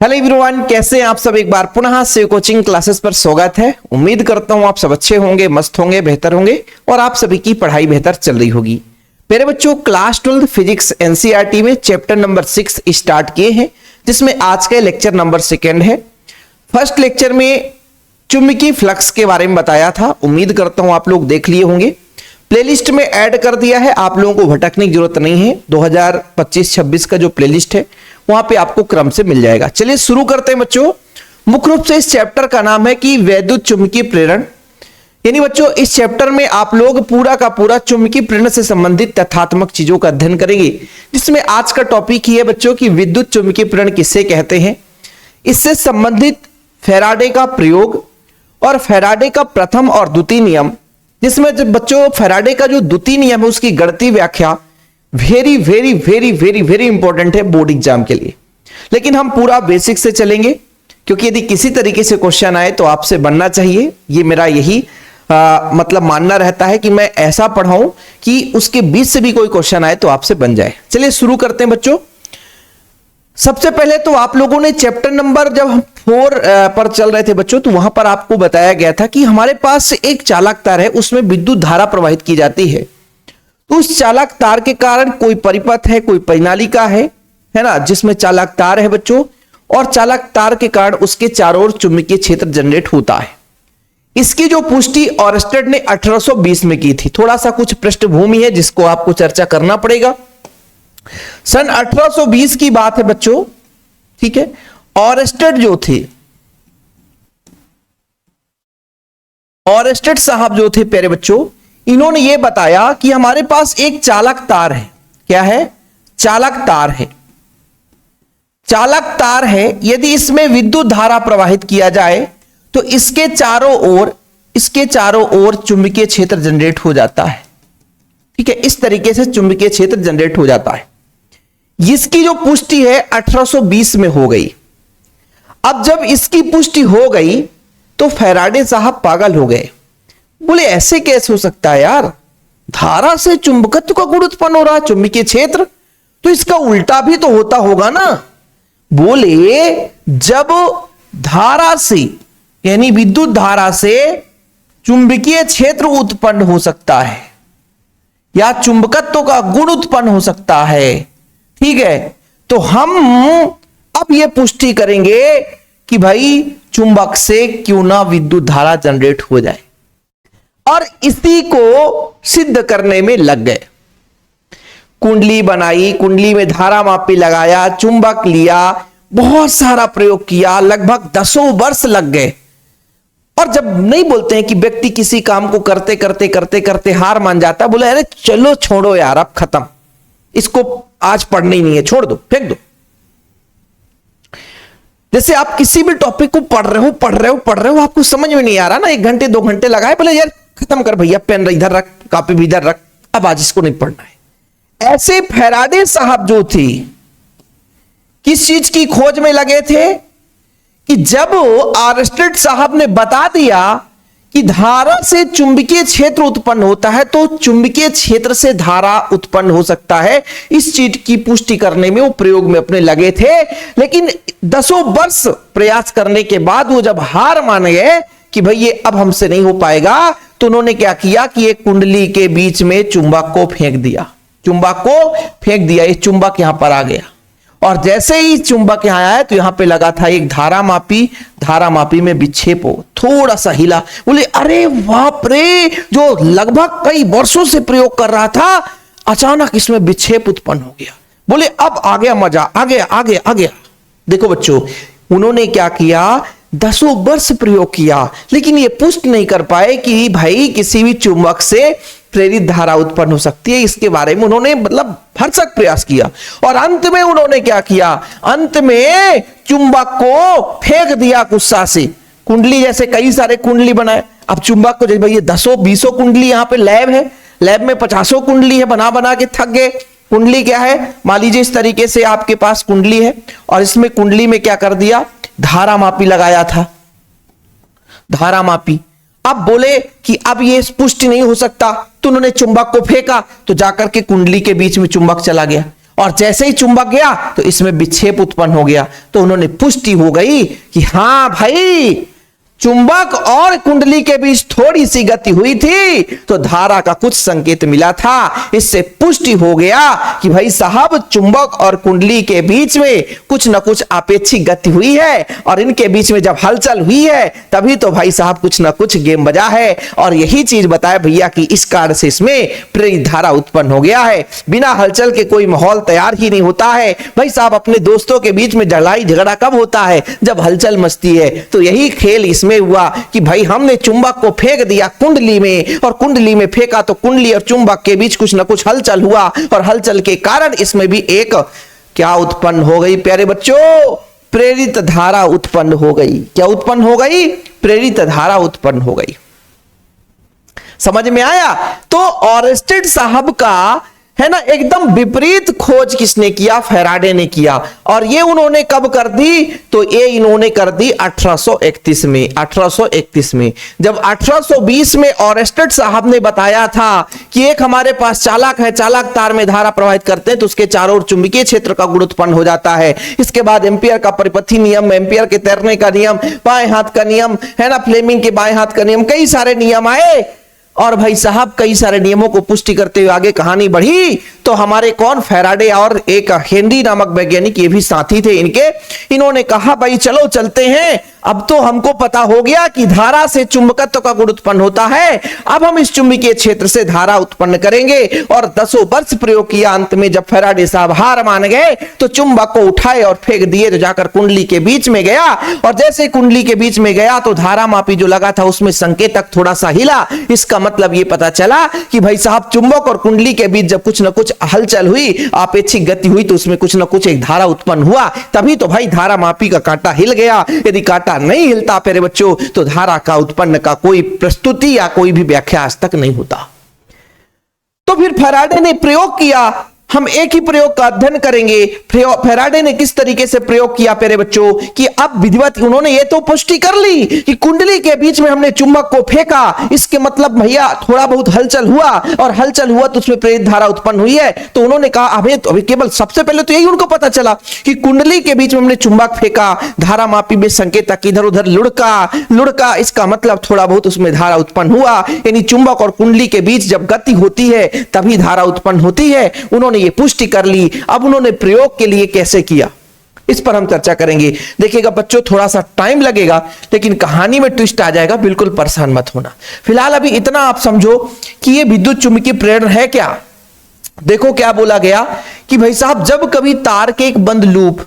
Hello everyone, कैसे हैं आप सब। एक बार पुनः शिव कोचिंग क्लासेस पर स्वागत है। उम्मीद करता हूं आप सब अच्छे होंगे, मस्त होंगे, बेहतर होंगे और आप सभी की पढ़ाई बेहतर चल रही होगी। मेरे बच्चों, क्लास 12 फिजिक्स एनसीईआरटी में चैप्टर नंबर 6 स्टार्ट किए हैं, जिसमें आज का लेक्चर नंबर 2 है। फर्स्ट लेक्चर में चुंबकीय फ्लक्स के बारे में बताया था। उम्मीद करता हूं आप लोग देख लिए होंगे। प्लेलिस्ट में ऐड कर दिया है, आप लोगों को भटकने की जरूरत नहीं है। 2025-26 का जो प्लेलिस्ट है वहां पे आपको क्रम से मिल जाएगा। चलिए शुरू करते हैं बच्चों। मुख्य रूप से इस चैप्टर का नाम है कि वैद्युत चुंबकीय प्रेरण। यानी बच्चों, इस चैप्टर में आप लोग पूरा का पूरा चुंबकीय प्रेरण से संबंधित तथ्यात्मक चीजों का अध्ययन करेंगे, जिसमें आज का टॉपिक ही है बच्चों की विद्युत चुंबकीय प्रेरण किसे कहते हैं, इससे संबंधित फैराडे का प्रयोग और फैराडे का प्रथम और द्वितीय नियम, जिसमें जब बच्चों फैराडे का जो द्वितीय नियम है उसकी गणितीय व्याख्या very very very very very important है बोर्ड एग्जाम के लिए। लेकिन हम पूरा बेसिक से चलेंगे, क्योंकि यदि किसी तरीके से क्वेश्चन आए तो आपसे बनना चाहिए। ये मेरा यही मतलब मानना रहता है कि मैं ऐसा पढ़ाऊं कि उसके बीच से भी कोई क्वेश्चन आए तो आपसे बन जाए। चलिए शुरू करते हैं बच्चों। सबसे पहले तो आप लोगों ने चैप्टर नंबर जब हम 4 पर चल रहे थे बच्चों, तो वहां पर आपको बताया गया था कि हमारे पास एक चालक तार है, उसमें विद्युत धारा प्रवाहित की जाती है। तो उस चालक तार के कारण कोई परिपथ है, कोई परिनालिका है ना, जिसमें चालक तार है बच्चों, और चालक तार के कारण उसके चारों ओर चुंबकीय क्षेत्र जनरेट होता है। इसकी जो पुष्टि ऑरस्टेड ने 1820 में की थी। थोड़ा सा कुछ पृष्ठभूमि है जिसको आपको चर्चा करना पड़ेगा। सन 1820 की बात है बच्चों, ठीक है। ऑरस्टेड जो थे, ऑरस्टेड साहब जो थे प्यारे बच्चों, इन्होंने यह बताया कि हमारे पास एक चालक तार है। क्या है? चालक तार है। चालक तार है, यदि इसमें विद्युत धारा प्रवाहित किया जाए तो इसके चारों ओर चुंबकीय क्षेत्र जनरेट हो जाता है। ठीक है, इस तरीके से चुंबकीय क्षेत्र जनरेट हो जाता है। इसकी जो पुष्टि है 1820 में हो गई। अब जब इसकी पुष्टि हो गई तो फैराडे साहब पागल हो गए। बोले ऐसे कैसे हो सकता है यार, धारा से चुंबकत्व का गुण उत्पन्न हो रहा है, चुंबकीय क्षेत्र, तो इसका उल्टा भी तो होता होगा ना। बोले जब धारा से यानी विद्युत धारा से चुंबकीय क्षेत्र उत्पन्न हो सकता है या चुंबकत्व का गुण उत्पन्न हो सकता है, ठीक है, तो हम अब यह पुष्टि करेंगे कि भाई चुंबक से क्यों ना विद्युत धारा जनरेट हो जाए, और इसी को सिद्ध करने में लग गए। कुंडली बनाई, कुंडली में धारा मापी लगाया, चुंबक लिया, बहुत सारा प्रयोग किया, लगभग 10 वर्ष लग गए। और जब नहीं बोलते हैं कि व्यक्ति किसी काम को करते करते करते करते हार मान जाता, बोले अरे चलो छोड़ो यार, अब खत्म, इसको आज पढ़ना ही नहीं है, छोड़ दो, फेंक दो। जैसे आप किसी भी टॉपिक को पढ़ रहे हो, आपको समझ में नहीं आ रहा ना, 1 घंटे 2 घंटे लगाए, बोले यार खत्म कर भैया, पेन इधर रख, कॉपी भी इधर रख, अब आज इसको नहीं पढ़ना है। ऐसे फैराडे साहब जो थे किस चीज की खोज में लगे थे कि जब ऑरस्टेड साहब ने बता दिया कि धारा से चुंबकीय क्षेत्र उत्पन्न होता है, तो चुंबकीय क्षेत्र से धारा उत्पन्न हो सकता है, इस चीज की पुष्टि करने में वो प्रयोग में अपने लगे थे। लेकिन 10 वर्ष प्रयास करने के बाद वो जब हार मान गए कि भाई ये अब हमसे नहीं हो पाएगा, तो उन्होंने क्या किया कि एक कुंडली के बीच में चुंबक को फेंक दिया। ये चुंबक यहां पर आ गया, और जैसे ही चुंबक यहां आया तो यहां पे लगा था एक धारा मापी में विक्षेप हो, थोड़ा सा हिला। बोले अरे बाप रे, जो लगभग कई वर्षों से प्रयोग कर रहा था, अचानक इसमें विक्षेप उत्पन्न हो गया। बोले अब आ गया मजा, आ गया। देखो बच्चों, उन्होंने क्या किया, 10 वर्ष प्रयोग किया, लेकिन ये पुष्ट नहीं कर पाए कि भाई किसी भी चुंबक से प्रेरित धारा उत्पन्न हो सकती है। इसके बारे में उन्होंने मतलब भरसक प्रयास किया, और अंत में उन्होंने क्या किया, अंत में चुंबक को फेंक दिया गुस्सा से। कुंडली जैसे कई सारे कुंडली बनाए, अब चुंबक को, भाई ये 10-20 कुंडली, यहाँ पे लैब है, लैब में 50 कुंडली है, बना के थक गए। कुंडली क्या है, मान लीजिए इस तरीके से आपके पास कुंडली है, और इसमें कुंडली में क्या कर दिया, धारा मापी लगाया था, धारा मापी। अब बोले कि अब ये पुष्टि नहीं हो सकता, तो उन्होंने चुंबक को फेंका, तो जाकर के कुंडली के बीच में चुंबक चला गया, और जैसे ही चुंबक गया तो इसमें विक्षेप उत्पन्न हो गया। तो उन्होंने पुष्टि हो गई कि हां भाई, चुंबक और कुंडली के बीच थोड़ी सी गति हुई थी तो धारा का कुछ संकेत मिला था। इससे पुष्टि हो गया कि भाई साहब, चुंबक और कुंडली के बीच में कुछ ना कुछ आपेक्षिक गति हुई है, और इनके बीच में जब हलचल हुई है तभी तो भाई साहब कुछ ना कुछ गेम बजा है। और यही चीज बताया भैया कि इस कारण से इसमें प्रेरित धारा उत्पन्न हो गया है। बिना हलचल के कोई माहौल तैयार ही नहीं होता है भाई साहब। अपने दोस्तों के बीच में लड़ाई झगड़ा कब होता है? जब हलचल मचती है। तो यही खेल में हुआ कि भाई हमने चुंबक को फेंक दिया कुंडली में, और कुंडली में फेंका तो कुंडली और चुंबक के बीच कुछ ना कुछ हलचल हुआ, और हलचल के कारण इसमें भी एक क्या उत्पन्न हो गई प्यारे बच्चों? प्रेरित धारा उत्पन्न हो गई। क्या उत्पन्न हो गई? प्रेरित धारा उत्पन्न हो गई। समझ में आया? तो ऑरेस्टेड साहब का है ना एकदम विपरीत खोज किसने किया? फैराडे ने किया। और ये उन्होंने कब कर दी? तो ये इन्होंने कर दी 1831 में। 1831 में जब 1820 में ऑरेस्टेड साहब ने बताया था कि एक हमारे पास चालक है, चालक तार में धारा प्रवाहित करते हैं तो उसके चारों ओर चुंबकीय क्षेत्र का गुण उत्पन्न हो जाता है। इसके बाद एम्पियर का परिपथी नियम, एम्पियर के तैरने का नियम, बाएं हाथ का नियम, है ना, फ्लेमिंग के बाएं हाथ का नियम, कई सारे नियम आए। और भाई साहब कई सारे नियमों को पुष्टि करते हुए आगे कहानी बढ़ी तो हमारे कौन? फैराडे और एक हेनरी नामक वैज्ञानिक, ये भी साथी थे इनके। इन्होंने कहा भाई चलो चलते हैं, अब तो हमको पता हो गया कि धारा से चुंबकत्व का गुण उत्पन्न होता है। अब हम इस चुंबकीय क्षेत्र से धारा उत्पन्न करेंगे। और 10 वर्ष प्रयोग किया। अंत में जब फैराडे साहब हार मान गए तो चुंबक को उठाए और फेंक दिए, तो जाकर कुंडली के बीच में गया। और जैसे कुंडली के बीच में गया तो धारा मापी जो लगा था उसमें संकेतक थोड़ा सा हिला। इसका मतलब ये पता चला कि भाई साहब, चुंबक और कुंडली के बीच जब कुछ ना कुछ हलचल हुई, आपेक्षिक गति हुई, तो उसमें कुछ ना कुछ एक धारा उत्पन्न हुआ। तभी तो भाई धारा मापी का कांटा हिल गया। यदि कांटा नहीं हिलता प्यारे बच्चों तो धारा का उत्पन्न का कोई प्रस्तुति या कोई भी व्याख्या आज तक नहीं होता। तो फिर फैराडे ने प्रयोग किया। हम एक ही प्रयोग का अध्ययन करेंगे। फैराडे ने किस तरीके से प्रयोग किया प्यारे बच्चों कि अब विधिवत उन्होंने ये तो पुष्टि कर ली कि कुंडली के बीच में हमने चुंबक को फेंका, इसके मतलब भैया थोड़ा बहुत हलचल हुआ, और हलचल हुआ तो उसमें प्रेरित धारा उत्पन्न हुई है। तो उन्होंने कहा हमें तो अभी केवल सबसे पहले तो यही उनको पता चला कि कुंडली के बीच में हमने चुंबक फेंका, धारा मापी में संकेतक इधर उधर लुढ़का, इसका मतलब थोड़ा बहुत उसमें धारा उत्पन्न हुआ। यानी चुंबक और कुंडली के बीच जब गति होती है तभी धारा उत्पन्न होती है। उन्होंने ये पुष्टि कर ली। अब उन्होंने प्रयोग के लिए कैसे किया इस पर हम चर्चा करेंगे। देखिएगा बच्चों, थोड़ा सा टाइम लगेगा लेकिन कहानी में ट्विस्ट आ जाएगा, बिल्कुल परेशान मत होना। फिलहाल अभी इतना आप समझो कि ये विद्युत चुंबकीय प्रेरण है क्या। देखो क्या बोला गया कि भाई साहब, जब कभी तार के एक बंद लूप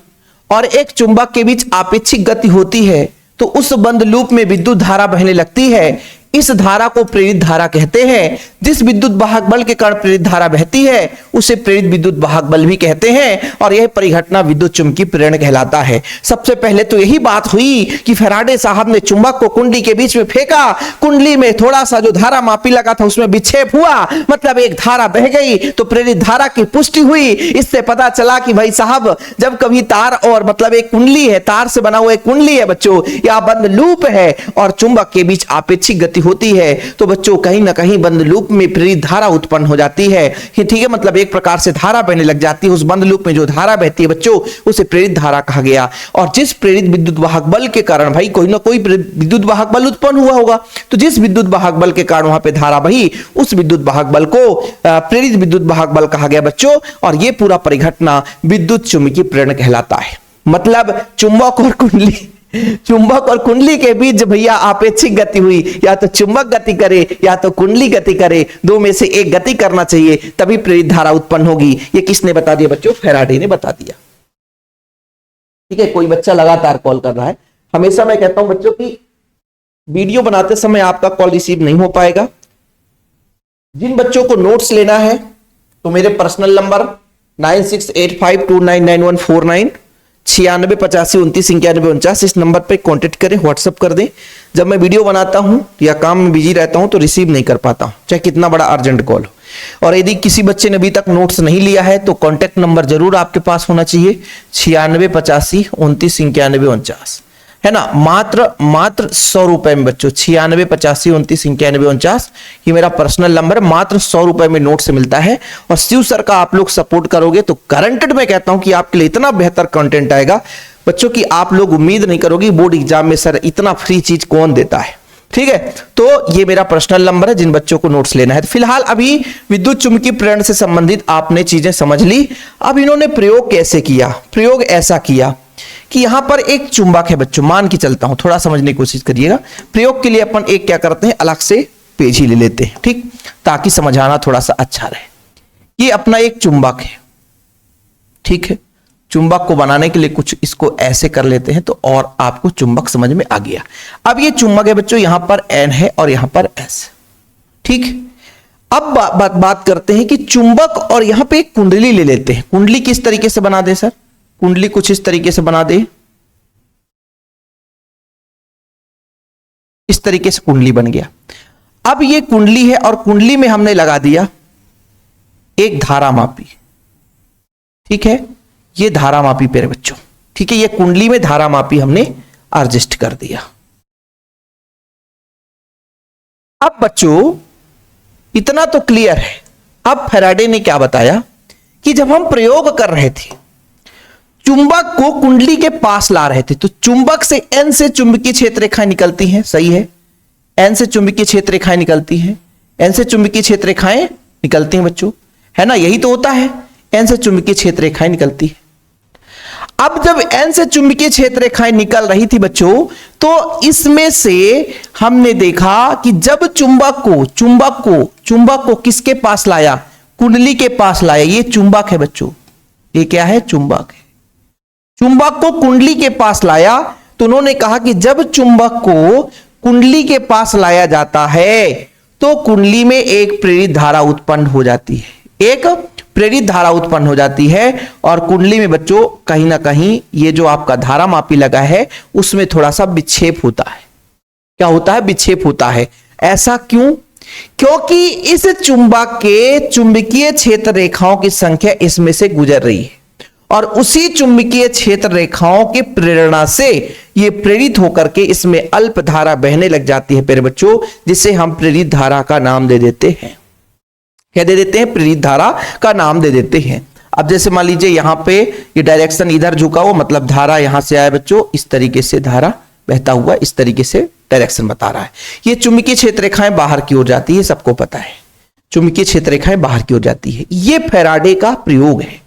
और एक चुंबक के बीच आपेक्षिक गति होती है तो उस बंद लूप में विद्युत धारा बहने लगती है। इस धारा को प्रेरित धारा कहते हैं। जिस विद्युत वाहक बल के कारण प्रेरित धारा बहती है उसे प्रेरित विद्युत वाहक बल भी कहते हैं। और यह परिघटना विद्युत चुंबकीय प्रेरण कहलाता है। सबसे पहले तो यही बात हुई कि फैराडे साहब ने चुंबक को कुंडली के बीच में फेंका, कुंडली में थोड़ा सा जो धारा मापी लगा था उसमें विक्षेप हुआ, मतलब एक धारा बह गई, तो प्रेरित धारा की पुष्टि हुई। इससे पता चला कि भाई साहब, जब कभी तार और मतलब एक कुंडली है, तार से बना हुआ एक कुंडली है बच्चों, या बंद लूप है और चुंबक के बीच आपेक्षिक गति होती है तो बच्चों कहीं ना कहीं बंद लूप में प्रेरित धारा उत्पन्न हो जाती है। ठीक है, मतलब एक प्रकार से धारा बहने लग जाती है। उस बंद लूप में जो धारा बहती है बच्चों उसे प्रेरित धारा कहा गया। और जिस प्रेरित विद्युत वाहक बल के कारण भाई कोई ना कोई विद्युत वाहक बल उत्पन्न हुआ होगा, तो जिस विद्युत वाहक बल के कारण वहां पे धारा बही उस विद्युत वाहक बल को प्रेरित विद्युत वाहक बल कहा गया बच्चों। और यह पूरा परिघटना विद्युत चुंबकीय प्रेरण कहलाता है। मतलब चुंबक और कुंडली के बीच भैया आपेक्षिक गति हुई, या तो चुंबक गति करे या तो कुंडली गति करे, दो में से एक गति करना चाहिए तभी प्रेरित धारा उत्पन्न होगी। ये किसने बता दिया बच्चों? फैराडे ने बता दिया। ठीक है, कोई बच्चा लगातार कॉल कर रहा है। हमेशा मैं कहता हूं बच्चों की वीडियो बनाते समय आपका कॉल रिसीव नहीं हो पाएगा। जिन बच्चों को नोट्स लेना है तो मेरे पर्सनल नंबर 9685299149 9685299149 इस नंबर पे कांटेक्ट करें, व्हाट्सएप कर दें। जब मैं वीडियो बनाता हूं या काम में बिजी रहता हूं तो रिसीव नहीं कर पाता हूं, चाहे कितना बड़ा अर्जेंट कॉल हो। और यदि किसी बच्चे ने अभी तक नोट्स नहीं लिया है तो कांटेक्ट नंबर जरूर आपके पास होना चाहिए 9685299149। है ना, मात्र 100 रुपए में बच्चों। 96 85 29 91 49 ये मेरा पर्सनल नंबर, मात्र 100 रुपए में नोट से मिलता है। और शिव सर का आप लोग सपोर्ट करोगे तो गारंटेड मैं कहता हूं कि आपके लिए इतना बेहतर कंटेंट आएगा बच्चों की आप लोग उम्मीद नहीं करोगे बोर्ड एग्जाम में सर इतना फ्री चीज कौन देता है। ठीक है, तो ये मेरा पर्सनल नंबर है जिन बच्चों को नोट्स लेना है। तो फिलहाल अभी विद्युत चुंबकीय प्रेरण से संबंधित आपने चीजें समझ ली। अब इन्होंने प्रयोग कैसे किया, प्रयोग ऐसा किया कि यहां पर एक चुंबक है बच्चों, मान के चलता हूं, थोड़ा समझने की कोशिश करिएगा। प्रयोग के लिए अपन एक क्या करते हैं, अलग से पेज ही ले लेते हैं, ठीक, ताकि समझाना थोड़ा सा अच्छा रहे। ये अपना एक चुंबक है, ठीक है। चुंबक को बनाने के लिए कुछ इसको ऐसे कर लेते हैं तो और आपको चुंबक समझ में आ गया। अब ये चुंबक है बच्चों, यहां पर N है और यहां पर S, ठीक। अब बात करते हैं कि चुंबक और यहां पे एक कुंडली ले लेते हैं। कुंडली किस तरीके से बना दे सर, कुंडली कुछ इस तरीके से बना दे, इस तरीके से कुंडली बन गया। अब ये कुंडली है और कुंडली में हमने लगा दिया एक धारा मापी, ठीक है, ये धारा मापी प्यारे बच्चों, ठीक है। ये कुंडली में धारा मापी हमने एडजस्ट कर दिया। अब बच्चों इतना तो क्लियर है। अब फैराडे ने क्या बताया कि जब हम प्रयोग कर रहे थे, चुंबक को कुंडली के पास ला रहे थे, तो चुंबक से N से चुंबकीय क्षेत्र रेखाएं निकलती हैं, सही है। N से चुंबकीय क्षेत्र रेखाएं निकलती हैं, N से चुंबकीय क्षेत्र रेखाएं निकलती हैं बच्चों, है ना, यही तो होता है, N से चुंबकीय क्षेत्र रेखाएं निकलती है। अब जब N से चुंबकीय क्षेत्र रेखाएं निकल रही थी बच्चों, तो इसमें से हमने देखा कि जब चुंबक को किसके पास लाया, कुंडली के पास लाया। ये चुंबक है बच्चों, ये क्या है, चुंबक है। चुंबक को कुंडली के पास लाया तो उन्होंने कहा कि जब चुंबक को कुंडली के पास लाया जाता है तो कुंडली में एक प्रेरित धारा उत्पन्न हो जाती है, एक प्रेरित धारा उत्पन्न हो जाती है। और कुंडली में बच्चों कहीं ना कहीं ये जो आपका धारा मापी लगा है उसमें थोड़ा सा विक्षेप होता है। क्या होता है, विक्षेप होता है। ऐसा क्यों, क्योंकि इस चुंबक के चुंबकीय क्षेत्र रेखाओं की संख्या इसमें से गुजर रही है और उसी चुंबकीय क्षेत्र रेखाओं की प्रेरणा से ये प्रेरित होकर के इसमें अल्प धारा बहने लग जाती है प्यारे बच्चों, जिसे हम प्रेरित धारा का नाम दे देते हैं। क्या दे देते हैं, प्रेरित धारा का नाम दे देते हैं। अब जैसे मान लीजिए यहां पे ये डायरेक्शन इधर झुका हुआ, मतलब धारा यहां से आया बच्चों, इस तरीके से धारा बहता हुआ इस तरीके से डायरेक्शन बता रहा है। ये चुंबकीय क्षेत्र रेखाएं बाहर की ओर जाती है, सबको पता है, चुंबकीय क्षेत्र रेखाएं बाहर की ओर जाती है। ये फैराडे का प्रयोग है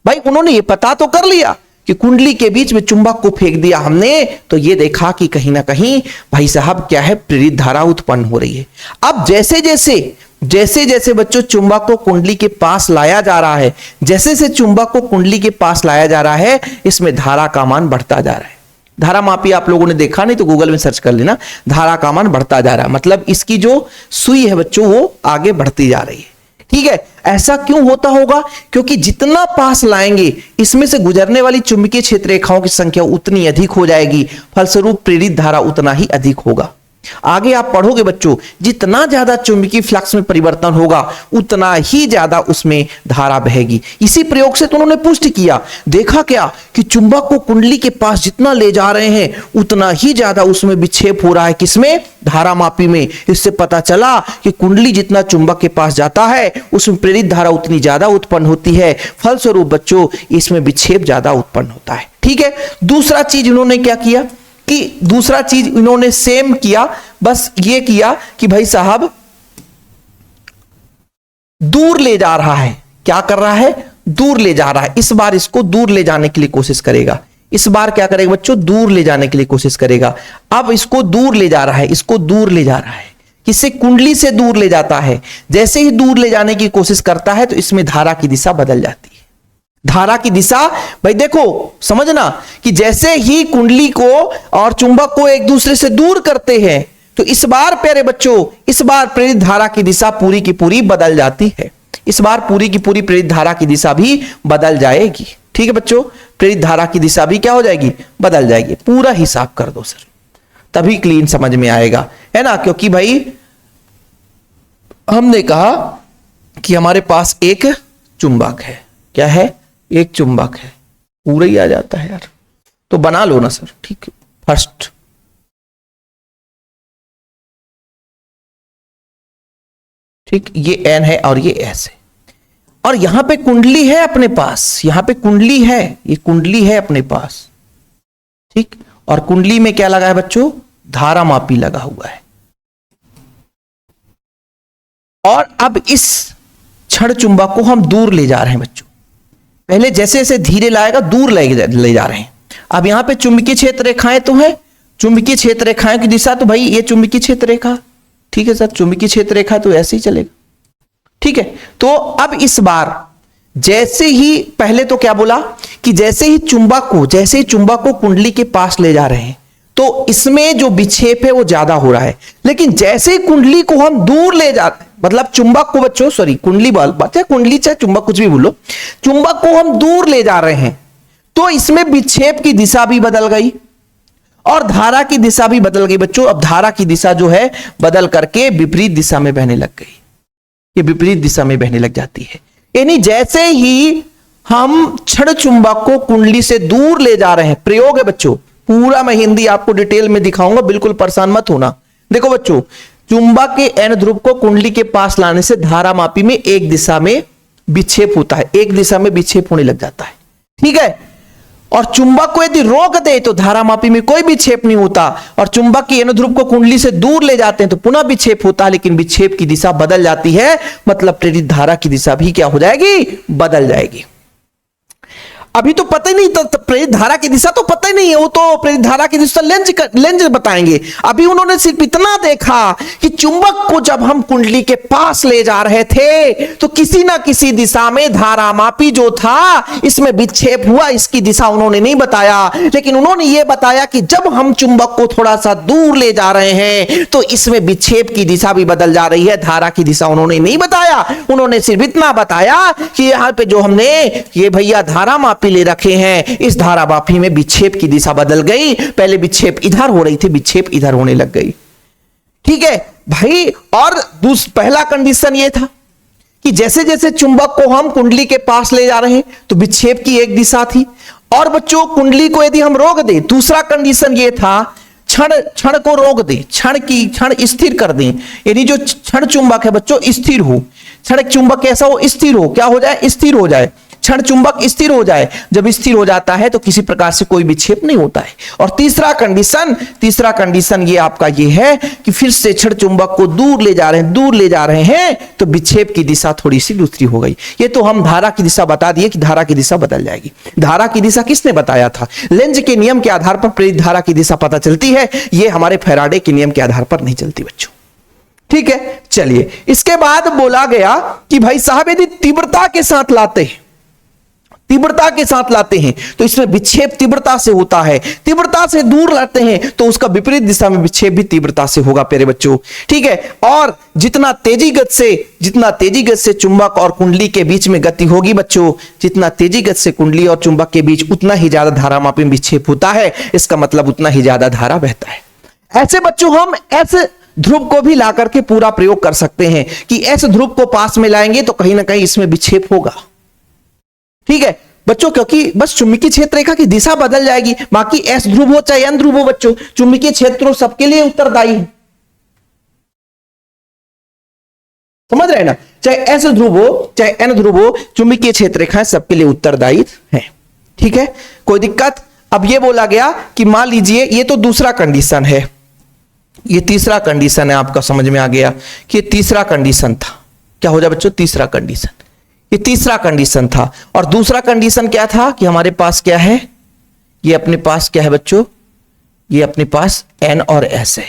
भाई। उन्होंने ये पता तो कर लिया कि कुंडली के बीच में चुंबक को फेंक दिया हमने, तो ये देखा कि कहीं ना कहीं भाई साहब क्या है, प्रेरित धारा उत्पन्न हो रही है। अब जैसे जैसे बच्चों चुंबक को कुंडली के पास लाया जा रहा है, जैसे से चुंबक को कुंडली के पास लाया जा रहा है, इसमें धारा का मान बढ़ता जा रहा है। धारा मापी आप लोगों ने देखा नहीं तो गूगल में सर्च कर लेना, धारा का मान बढ़ता जा रहा है, मतलब इसकी जो सुई है बच्चों वो आगे बढ़ती जा रही है, ठीक है। ऐसा क्यों होता होगा, क्योंकि जितना पास लाएंगे इसमें से गुजरने वाली चुंबकीय क्षेत्र रेखाओं की संख्या उतनी अधिक हो जाएगी, फलस्वरूप प्रेरित धारा उतना ही अधिक होगा। आगे आप पढ़ोगे बच्चों, जितना ज्यादा चुंबकीय फ्लक्स में परिवर्तन होगा उतना ही ज्यादा उसमें धारा बहेगी। इसी प्रयोग से तो उन्होंने पुष्टि किया, देखा क्या कि चुंबक को कुंडली के पास जितना ले जा रहे हैं उतना ही ज्यादा उसमें विक्षेप हो रहा है, किसमें, धारा मापी में। इससे पता चला कि कुंडली जितना चुंबक के पास जाता है उसमें प्रेरित धारा उतनी ज्यादा उत्पन्न होती है, फलस्वरूप बच्चों इसमें विक्षेप ज्यादा उत्पन्न होता है, ठीक है। दूसरा चीज इन्होंने क्या किया कि दूसरा चीज इन्होंने सेम किया, बस ये किया कि भाई साहब दूर ले जा रहा है, क्या कर रहा है, दूर ले जा रहा है। इस बार इसको दूर ले जाने के लिए कोशिश करेगा, इस बार क्या करेगा बच्चों, दूर ले जाने के लिए कोशिश करेगा। अब इसको दूर ले जा रहा है, इसको दूर ले जा रहा है, किससे, कुंडली से दूर ले जाता है। जैसे ही दूर ले जाने की कोशिश करता है तो इसमें धारा की दिशा बदल जाती है। धारा की दिशा भाई देखो समझना कि जैसे ही कुंडली को और चुंबक को एक दूसरे से दूर करते हैं तो इस बार प्यारे बच्चों, इस बार प्रेरित धारा की दिशा पूरी की पूरी बदल जाती है। इस बार पूरी की पूरी प्रेरित धारा की दिशा भी बदल जाएगी, ठीक है बच्चों, प्रेरित धारा की दिशा भी क्या हो जाएगी, बदल जाएगी। पूरा हिसाब कर दो सर, तभी क्लीन समझ में आएगा, है ना। क्योंकि भाई हमने कहा कि हमारे पास एक चुंबक है, क्या है, एक चुंबक है, पूरा ही आ जाता है यार, तो बना लो ना सर, ठीक है, फर्स्ट, ठीक, ये एन है और ये एस है, और यहां पे कुंडली है अपने पास, यहां पे कुंडली है, ये कुंडली है अपने पास, ठीक, और कुंडली में क्या लगा है बच्चों, धारा मापी लगा हुआ है। और अब इस क्षण चुंबक को हम दूर ले जा रहे हैं बच्चों, पहले जैसे जैसे धीरे लाएगा दूर ले जा रहे हैं। अब यहां पे चुंबकीय क्षेत्र रेखाएं तो है, चुंबकीय क्षेत्र रेखाएं की दिशा तो भाई ये चुंबकीय क्षेत्र रेखा, ठीक है सर, चुंबकीय क्षेत्र रेखा तो ऐसे ही चलेगा, ठीक है। तो अब इस बार जैसे ही, पहले तो क्या बोला कि जैसे ही चुंबक को कुंडली के पास ले जा रहे हैं तो इसमें जो विक्षेप है वो ज्यादा हो रहा है, लेकिन जैसे ही कुंडली को हम दूर ले जाते, मतलब चुंबक को बच्चों, सॉरी कुंडली चाहे कुंडली चाहे चुंबक कुछ भी बोलो, चुंबक को हम दूर ले जा रहे हैं तो इसमें विक्षेप की दिशा भी बदल गई और धारा की दिशा भी बदल गई बच्चों। अब धारा की दिशा जो है बदल करके विपरीत दिशा में बहने लग गई, ये विपरीत दिशा में बहने लग जाती है। यानी जैसे ही हम क्षण चुंबक को कुंडली से दूर ले जा रहे हैं, प्रयोग है बच्चों, पूरा मैं हिंदी आपको डिटेल में दिखाऊंगा, बिल्कुल परेशान मत होना। देखो बच्चों, चुंबक के एन ध्रुव को कुंडली के पास लाने से धारा मापी में एक दिशा में विक्षेप होता है, एक दिशा में विक्षेप होने लग जाता है, ठीक है। और चुंबक को यदि रोक दे तो धारा मापी में कोई विक्षेप नहीं होता, और चुंबक के एन ध्रुव को कुंडली से दूर ले जाते हैं तो पुनः विक्षेप होता है, लेकिन विक्षेप की दिशा बदल जाती है, मतलब प्रेरित धारा की दिशा भी क्या हो जाएगी, बदल जाएगी। अभी तो पता ही नहीं, तो प्रेरित धारा की दिशा तो पता ही नहीं है, वो तो प्रेरित धारा की दिशा लेंज बताएंगे। अभी उन्होंने सिर्फ इतना देखा कि चुंबक को जब हम कुंडली के पास ले जा रहे थे तो किसी ना किसी दिशा में धारा मापी जो था इसमें विक्षेप हुआ, इसकी दिशा उन्होंने नहीं बताया, लेकिन उन्होंने ये बताया कि जब हम चुंबक को थोड़ा सा दूर ले जा रहे हैं तो इसमें विक्षेप की दिशा भी बदल जा रही है। धारा की दिशा उन्होंने नहीं बताया, उन्होंने सिर्फ इतना बताया कि यहां पे जो हमने ये भैया धारा मापी ले रखे हैं, इस धारा मापी में विक्षेप की दिशा बदल गई, पहले विक्षेप इधर हो रही थी, विक्षेप इधर होने लग गई, ठीक है भाई। और पहला कंडीशन यह था कि जैसे जैसे चुंबक को हम कुंडली के पास ले जा रहे हैं तो विक्षेप की एक दिशा थी, और बच्चों कुंडली को यदि हम रोक दें, दूसरा कंडीशन यह था क्षण को रोक दें, क्षण स्थिर कर दें, यानी जो क्षण चुंबक है बच्चों स्थिर हो, क्षण चुंबक कैसा हो, स्थिर हो, क्या हो जाए, स्थिर हो जाए, क्षण चुंबक स्थिर हो जाए। जब स्थिर हो जाता है तो किसी प्रकार से कोई विक्षेप नहीं होता है। और तीसरा कंडीशन ये आपका ये है कि फिर से क्षण चुंबक को दूर ले जा रहे हैं तो विक्षेप की दिशा थोड़ी सी दूसरी हो गई। ये तो हम धारा की दिशा बता दिए कि धारा की दिशा बदल जाएगी। धारा की दिशा किसने बताया था? लेंज के नियम के आधार पर प्रेरित धारा की दिशा पता चलती है, ये हमारे फैराडे के नियम के आधार पर नहीं चलती बच्चों, ठीक है। चलिए, इसके बाद बोला गया कि भाई साहब यदि तीव्रता के साथ लाते हैं तो इसमें विक्षेप तीव्रता से होता है, तीव्रता से दूर लाते हैं तो उसका विपरीत दिशा में विक्षेप भी तीव्रता से होगा प्यारे बच्चों, ठीक है। और जितना तेजी गति से चुंबक और कुंडली के बीच में गति होगी बच्चों, जितना तेजी गति से कुंडली और चुंबक के बीच उतना ही ज्यादा धारा मापी में विक्षेप होता है, इसका मतलब उतना ही ज्यादा धारा बहता है। ऐसे बच्चों हम ऐसे ध्रुव को भी ला करके पूरा प्रयोग कर सकते हैं कि ऐसे ध्रुव को पास में लाएंगे तो कहीं ना कहीं इसमें विक्षेप होगा, ठीक है बच्चों, क्योंकि बस चुंबकीय क्षेत्र रेखा की दिशा बदल जाएगी। बाकी एस ध्रुव हो चाहे एन ध्रुव हो बच्चों, चुंबकीय क्षेत्र सबके लिए उत्तरदायी है, समझ रहे हैं ना, चाहे एस ध्रुव हो चाहे एन ध्रुव हो, चुंबकीय क्षेत्र रेखाएं सबके लिए उत्तरदायी है, ठीक है, कोई दिक्कत। अब ये बोला गया कि मान लीजिए ये तो दूसरा कंडीशन है, ये तीसरा कंडीशन है, आपका समझ में आ गया कि ये तीसरा कंडीशन था। क्या हो जाए बच्चों? तीसरा कंडीशन, ये तीसरा कंडीशन था। और दूसरा कंडीशन क्या था कि हमारे पास क्या है, ये अपने पास क्या है बच्चों, ये अपने पास एन और एस है,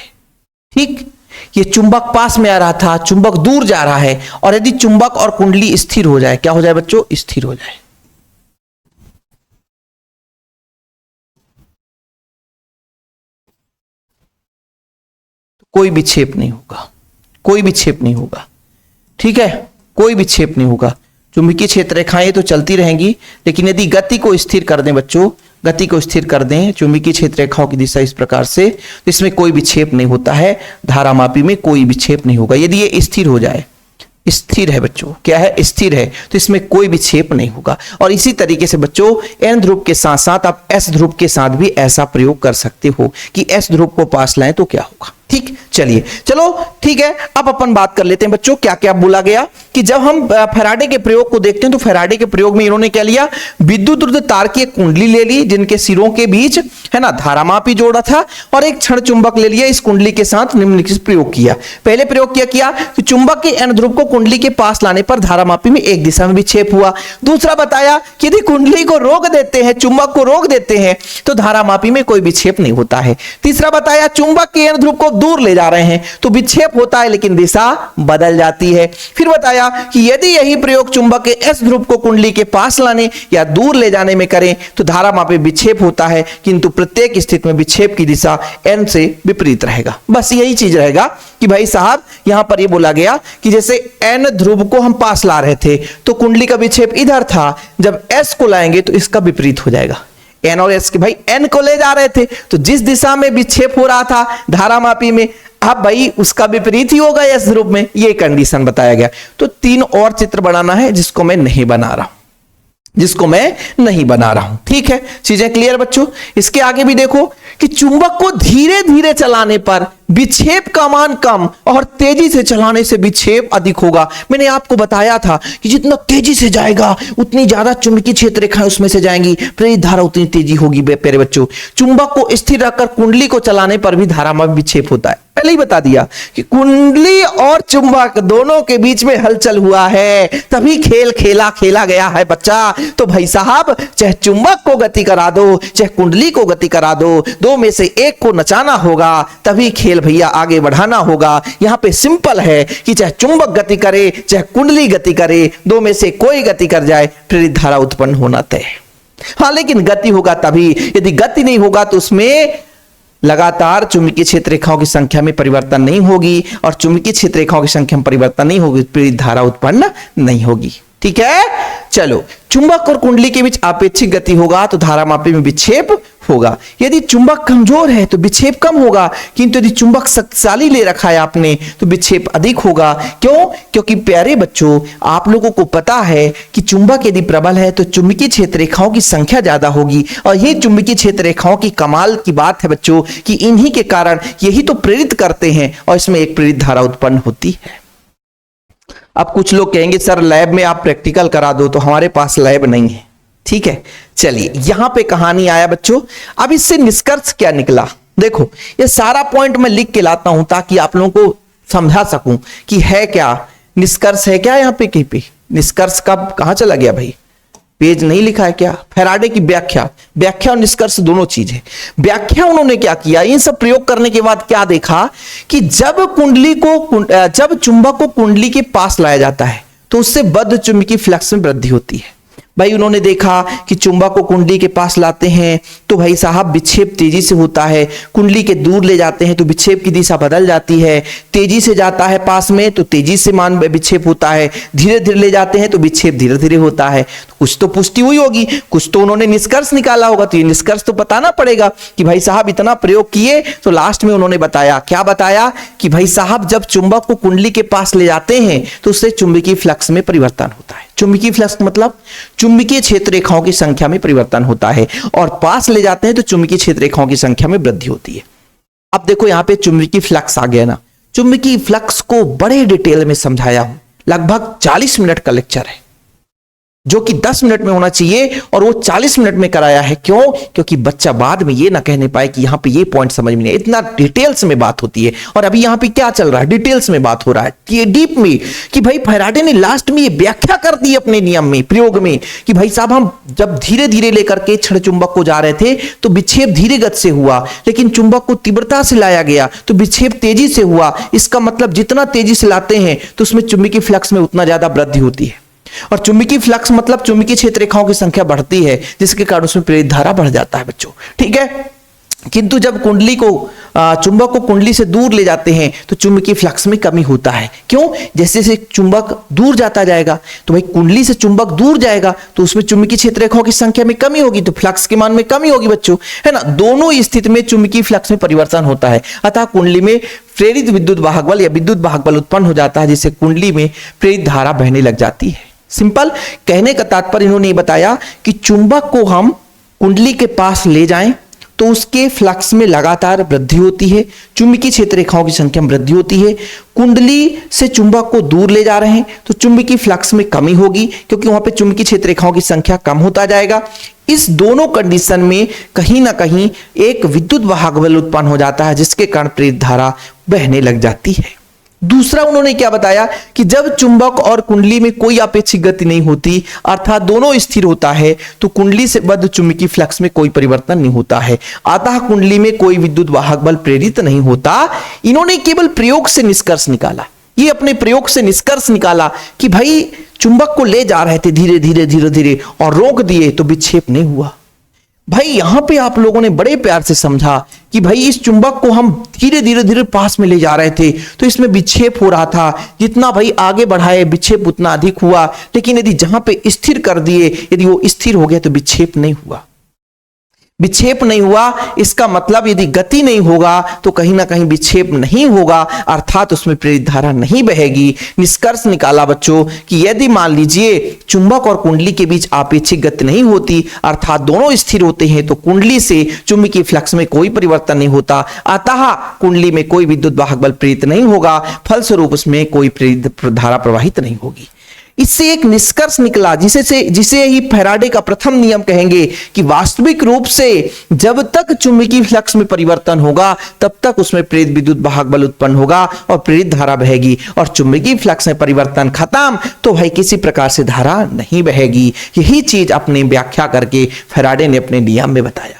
ठीक। ये चुंबक पास में आ रहा था, चुंबक दूर जा रहा है, और यदि चुंबक और कुंडली स्थिर हो जाए, क्या हो जाए बच्चों? स्थिर हो जाए, कोई विक्षेप नहीं होगा, कोई विक्षेप नहीं होगा, ठीक है, कोई विक्षेप नहीं होगा। चुंबकीय क्षेत्र रेखाएं तो चलती रहेंगी, लेकिन यदि गति को स्थिर कर दें बच्चों, गति को स्थिर कर दें, चुंबकीय क्षेत्र रेखाओं की दिशा इस प्रकार से, तो इसमें कोई विक्षेप नहीं होता है, धारा मापी में कोई विक्षेप नहीं होगा। यदि ये स्थिर हो जाए स्थिर है बच्चों, क्या है, स्थिर है, तो इसमें कोई विक्षेप नहीं होगा। और इसी तरीके से बच्चों एन ध्रुव के साथ साथ आप एस ध्रुव के साथ भी ऐसा प्रयोग कर सकते हो कि एस ध्रुव को पास लाएं तो क्या होगा। ठीक, चलिए चलो ठीक है, अब अपन बात कर लेते हैं बच्चों क्या क्या बोला गया कि जब हम फैराडे के प्रयोग को देखते हैं तो फैराडे के प्रयोग में इन्होंने क्या लिया, विद्युत तार की एक कुंडली ले ली जिनके सिरों के बीच है ना धारामापी जोड़ा था, और एक क्षण चुंबक ले लिया, इस कुंडली के साथ निम्नलिखित प्रयोग किया। पहले प्रयोग क्या किया कि चुंबक के एन ध्रुव को कुंडली के पास लाने पर धारामापी में एक दिशा में विक्षेप हुआ। दूसरा बताया कि यदि कुंडली को रोक देते हैं, चुंबक को रोक देते हैं तो धारामापी में कोई विक्षेप नहीं होता है। तीसरा बताया चुंबक के एन ध्रुव को दूर ले जा रहे हैं तो विक्षेप होता है लेकिन दिशा बदल जाती है। फिर बताया कि यदि यही प्रयोग चुंबक के एस ध्रुव को कुंडली के पास लाने या दूर ले जाने में करें तो धारामापी विक्षेप होता है, किंतु प्रत्येक स्थिति में विक्षेप की दिशा एन से विपरीत रहेगा। बस यही चीज रहेगा कि भाई साहब यहां पर यह बोला गया कि जैसे एन ध्रुव को हम पास ला रहे थे तो कुंडली का विक्षेप इधर था, जब एस को लाएंगे तो इसका विपरीत हो जाएगा। एन और एस के भाई एन को ले जा रहे थे तो जिस दिशा में विक्षेप हो रहा था धारामापी में, अब भाई उसका विपरीत ही होगा एस ध्रुव में, ये कंडीशन बताया गया। तो 3 और चित्र बनाना है जिसको मैं नहीं बना रहा हूं, ठीक है, चीजें क्लियर बच्चों। इसके आगे भी देखो कि चुंबक को धीरे धीरे चलाने पर विक्षेप का मान कम और तेजी से चलाने से विक्षेप अधिक होगा। मैंने आपको बताया था कि जितना तेजी से जाएगा उतनी ज्यादा चुंबकीय क्षेत्र रेखाएं उसमें से जाएंगी, प्रेरित धारा उतनी तेजी होगी। प्यारे बच्चों, चुंबक को स्थिर रखकर कुंडली को चलाने पर भी धारा में विक्षेप होता है। पहले ही बता दिया कि कुंडली और चुंबक दोनों के बीच में हलचल हुआ है, तभी खेल खेला गया है बच्चा। तो भाई साहब चाहे चुंबक को गति करा दो चाहे कुंडली को गति करा दो, दो में से एक को नचाना होगा, तभी खेल भैया आगे बढ़ाना होगा। यहां पे सिंपल है कि चाहे चुंबक गति करे चाहे कुंडली गति करे, दो में से कोई गति कर जाए, प्रेरित धारा उत्पन्न होना तय। हाँ, लेकिन गति होगा तभी, यदि गति नहीं होगा तो उसमें लगातार चुंबकीय क्षेत्र रेखाओं की संख्या में परिवर्तन नहीं होगी, और चुंबकीय क्षेत्र रेखाओं की संख्या में परिवर्तन नहीं होगी, प्रेरित धारा उत्पन्न नहीं होगी। ठीक है, चलो, चुंबक और कुंडली के बीच आपेक्षिक गति होगा तो धारामापी में विक्षेप होगा। यदि चुंबक कमजोर है तो विक्षेप कम होगा, किंतु यदि चुंबक शक्तिशाली ले रखा है आपने तो विक्षेप अधिक होगा। क्यों? क्योंकि प्यारे बच्चों, आप लोगों को पता है कि चुंबक यदि प्रबल है तो चुंबकीय क्षेत्र रेखाओं की संख्या ज्यादा होगी, और ये चुंबकीय क्षेत्र रेखाओं की कमाल की बात है बच्चों कि इन्हीं के कारण यही तो प्रेरित करते हैं और इसमें एक प्रेरित धारा उत्पन्न होती है। अब कुछ लोग कहेंगे सर लैब में आप प्रैक्टिकल करा दो, तो हमारे पास लैब नहीं है। ठीक है, चलिए यहां पे कहानी आया बच्चों। अब इससे निष्कर्ष क्या निकला, देखो ये सारा पॉइंट मैं लिख के लाता हूं ताकि आप लोगों को समझा सकूं कि है क्या, निष्कर्ष है क्या यहाँ पे, कहीं पे निष्कर्ष कब कहां चला गया भाई, पेज नहीं लिखा है क्या? फैराडे की व्याख्या और निष्कर्ष दोनों चीज है। व्याख्या उन्होंने क्या किया, इन सब प्रयोग करने के बाद क्या देखा कि जब चुंबक को कुंडली के पास लाया जाता है तो उससे बद्ध चुंबकीय फ्लक्स में वृद्धि होती है। भाई उन्होंने देखा कि चुंबक को कुंडली के पास लाते हैं तो भाई साहब विक्षेप तेजी से होता है, कुंडली के दूर ले जाते हैं तो विक्षेप की दिशा बदल जाती है, तेजी से जाता है पास में तो तेजी से मान विक्षेप होता है, धीरे धीरे ले जाते हैं तो विक्षेप धीरे धीरे होता है। कुछ तो पुष्टि हुई होगी, कुछ तो उन्होंने निष्कर्ष निकाला होगा, तो ये निष्कर्ष तो बताना पड़ेगा कि भाई साहब इतना प्रयोग किए। तो लास्ट में उन्होंने बताया, क्या बताया कि भाई साहब जब चुंबक को कुंडली के पास ले जाते हैं तो उससे चुंबकीय फ्लक्स में परिवर्तन होता है। चुंबकीय फ्लक्स मतलब चुंबकीय क्षेत्र रेखाओं की संख्या में परिवर्तन होता है, और पास ले जाते हैं तो चुंबकीय क्षेत्र रेखाओं की संख्या में वृद्धि होती है। अब देखो यहां पे चुंबकीय फ्लक्स आ गया ना, चुंबकीय फ्लक्स को बड़े डिटेल में समझाया हूं, लगभग 40 मिनट का लेक्चर है जो कि 10 मिनट में होना चाहिए और वो 40 मिनट में कराया है। क्यों? क्योंकि बच्चा बाद में ये ना कहने पाए कि यहां पे ये पॉइंट समझ में नहीं, इतना डिटेल्स में बात होती है। और अभी यहां पे क्या चल रहा है, डिटेल्स में बात हो रहा है, ये डीप में, कि भाई फैराडे ने लास्ट में ये व्याख्या कर दी अपने नियम में, प्रयोग में, कि भाई साहब हम जब धीरे धीरे लेकर के क्षण चुंबक को जा रहे थे तो विक्षेप धीरे गति से हुआ, लेकिन चुंबक को तीव्रता से लाया गया तो विक्षेप तेजी से हुआ। इसका मतलब जितना तेजी से लाते हैं तो उसमें चुंबकीय फ्लक्स में उतना ज्यादा वृद्धि होती है, और चुंबकीय फ्लक्स मतलब चुंबकीय क्षेत्र रेखाओं की संख्या बढ़ती है, जिसके कारण उसमें प्रेरित धारा बढ़ जाता है बच्चों। ठीक है, किंतु जब कुंडली को चुंबक को कुंडली से दूर ले जाते हैं तो चुंबकीय फ्लक्स में कमी होता है। क्यों? जैसे जैसे चुंबक दूर जाता जाएगा तो भाई कुंडली से चुंबक दूर जाएगा तो उसमें चुंबकीय क्षेत्र रेखाओं की संख्या में कमी होगी, तो फ्लक्स के मान में कमी होगी बच्चों, है ना। दोनों स्थिति में चुंबकीय फ्लक्स में परिवर्तन होता है, अतः कुंडली में प्रेरित विद्युत वाहक बल या विद्युत वाहक बल उत्पन्न हो जाता है, जिससे कुंडली में प्रेरित धारा बहने लग जाती है। सिंपल कहने का तात्पर्य इन्होंने बताया कि चुंबक को हम कुंडली के पास ले जाएं तो उसके फ्लक्स में लगातार वृद्धि होती है, चुंबकीय क्षेत्र रेखाओं की संख्या में वृद्धि होती है। कुंडली से चुंबक को दूर ले जा रहे हैं तो चुंबकीय फ्लक्स में कमी होगी, क्योंकि वहां पे चुंबकीय क्षेत्र रेखाओं की संख्या कम होता जाएगा। इस दोनों कंडीशन में कहीं ना कहीं एक विद्युत वाहक बल उत्पन्न हो जाता है, जिसके कारण प्रेरित धारा बहने लग जाती है। दूसरा उन्होंने क्या बताया कि जब चुंबक और कुंडली में कोई आपेक्षिक गति नहीं होती, अर्थात दोनों स्थिर होता है, तो कुंडली से बद्ध चुंबकीय फ्लक्स में कोई परिवर्तन नहीं होता है, अतः कुंडली में कोई विद्युत वाहक बल प्रेरित नहीं होता। इन्होंने केवल प्रयोग से निष्कर्ष निकाला, ये अपने प्रयोग से निष्कर्ष निकाला कि भाई चुंबक को ले जा रहे थे धीरे धीरे धीरे धीरे और रोक दिए तो विक्षेप नहीं हुआ। भाई यहां पे आप लोगों ने बड़े प्यार से समझा कि भाई इस चुंबक को हम धीरे धीरे धीरे पास में ले जा रहे थे तो इसमें विक्षेप हो रहा था, जितना भाई आगे बढ़ाए विक्षेप उतना अधिक हुआ, लेकिन यदि जहां पे स्थिर कर दिए, यदि वो स्थिर हो गया तो विक्षेप नहीं हुआ। विक्षेप नहीं हुआ इसका मतलब यदि गति नहीं होगा तो कहीं ना कहीं विक्षेप नहीं होगा, अर्थात उसमें प्रेरित धारा नहीं बहेगी। निष्कर्ष निकाला बच्चों कि यदि मान लीजिए चुंबक और कुंडली के बीच आपेक्षिक गति नहीं होती, अर्थात दोनों स्थिर होते हैं, तो कुंडली से चुंबकीय फ्लक्स में कोई परिवर्तन नहीं होता, अतः कुंडली में कोई विद्युत वाहक बल प्रेरित नहीं होगा, फलस्वरूप उसमें कोई प्रेरित धारा प्रवाहित नहीं होगी। इससे एक निष्कर्ष निकला जिसे ही फैराडे का प्रथम नियम कहेंगे कि वास्तविक रूप से जब तक चुंबकीय फ्लक्स में परिवर्तन होगा तब तक उसमें प्रेरित विद्युत वाहक बल उत्पन्न होगा और प्रेरित धारा बहेगी, और चुंबकीय फ्लक्स में परिवर्तन खत्म तो भाई किसी प्रकार से धारा नहीं बहेगी। यही चीज अपने व्याख्या करके फैराडे ने अपने नियम में बताया।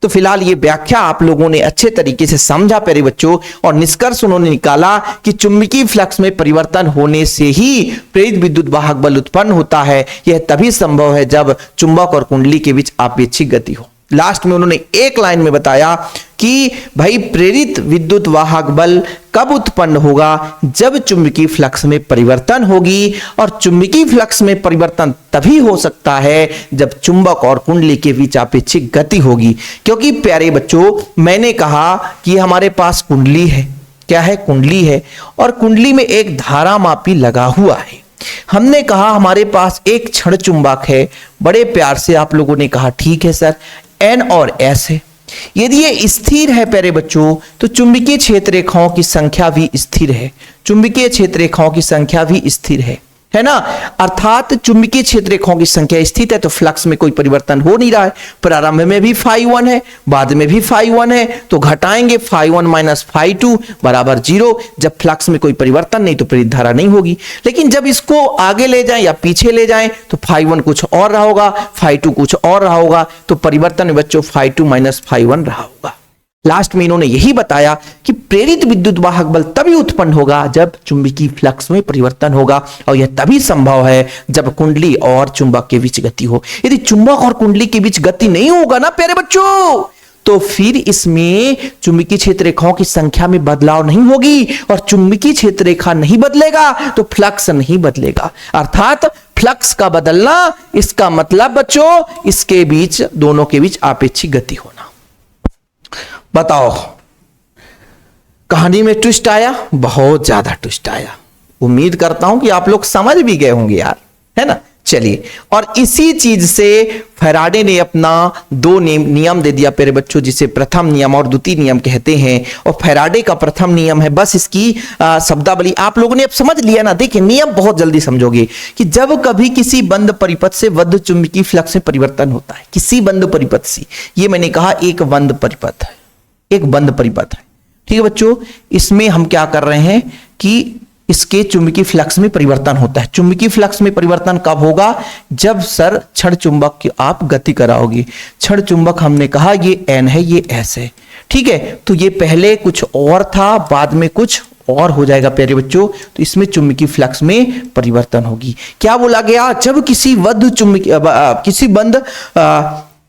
तो फिलहाल ये व्याख्या आप लोगों ने अच्छे तरीके से समझा प्यारे बच्चों, और निष्कर्ष उन्होंने निकाला कि चुंबकीय फ्लक्स में परिवर्तन होने से ही प्रेरित विद्युत वाहक बल उत्पन्न होता है। यह तभी संभव है जब चुंबक और कुंडली के बीच आपेक्षिक गति हो। लास्ट में उन्होंने एक लाइन में बताया कि भाई प्रेरित विद्युत वाहक बल कब उत्पन्न होगा, जब चुंबकीय फ्लक्स में परिवर्तन होगी, और चुंबकीय फ्लक्स में परिवर्तन तभी हो सकता है जब चुंबक और कुंडली के बीच आपेक्षिक गति होगी। क्योंकि प्यारे बच्चों मैंने कहा कि हमारे पास कुंडली है, क्या है? कुंडली है, और कुंडली में एक धारामापी लगा हुआ है। हमने कहा हमारे पास एक क्षण चुंबक है, बड़े प्यार से आप लोगों ने कहा ठीक है सर, N और S है। यदि ये स्थिर है प्यारे बच्चों तो चुंबकीय क्षेत्र रेखाओं की संख्या भी स्थिर है, चुंबकीय क्षेत्र रेखाओं की संख्या भी स्थिर है ना। अर्थात चुंबकीय क्षेत्र रेखाओं की संख्या स्थित है तो फ्लक्स में कोई परिवर्तन हो नहीं रहा है। प्रारंभ में भी φ1 है, बाद में भी φ1 है, तो घटाएंगे φ1 माइनस φ2 बराबर 0। जब फ्लक्स में कोई परिवर्तन नहीं तो प्रेरित धारा नहीं होगी। लेकिन जब इसको आगे ले जाएं या पीछे ले जाएं तो φ1 कुछ और रहा होगा, φ2 कुछ और रहा होगा, तो परिवर्तन में बच्चों φ2 माइनस φ1 रहा होगा। लास्ट में इन्होंने यही बताया कि प्रेरित विद्युत वाहक बल तभी उत्पन्न होगा जब चुंबकीय फ्लक्स में परिवर्तन होगा, और यह तभी संभव है जब कुंडली और चुंबक के बीच गति हो। यदि चुंबक और कुंडली के बीच गति नहीं होगा ना प्यारे बच्चों, तो फिर इसमें चुंबकीय क्षेत्र रेखाओं की संख्या में बदलाव नहीं होगी, और चुंबकीय क्षेत्र रेखा नहीं बदलेगा तो फ्लक्स नहीं बदलेगा। अर्थात फ्लक्स का बदलना इसका मतलब बच्चों इसके बीच दोनों के बीच आपेक्षिक गति होना। बताओ कहानी में ट्विस्ट आया? बहुत ज्यादा ट्विस्ट आया। उम्मीद करता हूं कि आप लोग समझ भी गए होंगे यार, है ना। चलिए, और इसी चीज से फैराडे ने अपना दो नियम दे दिया प्यारे बच्चों, जिसे प्रथम नियम और द्वितीय नियम कहते हैं। और फैराडे का प्रथम नियम है, बस इसकी शब्दावली आप लोगों ने अब समझ लिया ना। देखिए नियम बहुत जल्दी समझोगे कि जब कभी किसी बंद परिपथ से बद्ध चुंबकीय फ्लक्स में परिवर्तन होता है, किसी बंद परिपथ से, ये मैंने कहा एक बंद परिपथ है, एक बंद परिपथ है, ठीक है बच्चों। इसमें हम क्या कर रहे हैं कि इसके चुंबकीय फ्लक्स में परिवर्तन होता है। चुंबकीय फ्लक्स में परिवर्तन कब होगा? जब सर क्षण चुंबक की आप गति कराओगे। क्षण चुंबक हमने कहा ये N है, ये S है, ठीक है। तो ये पहले कुछ और था, बाद में कुछ और हो जाएगा प्यारे बच्चों, तो इसमें चुंबकीय फ्लक्स में परिवर्तन होगी। क्या बोला गया? जब किसी बंद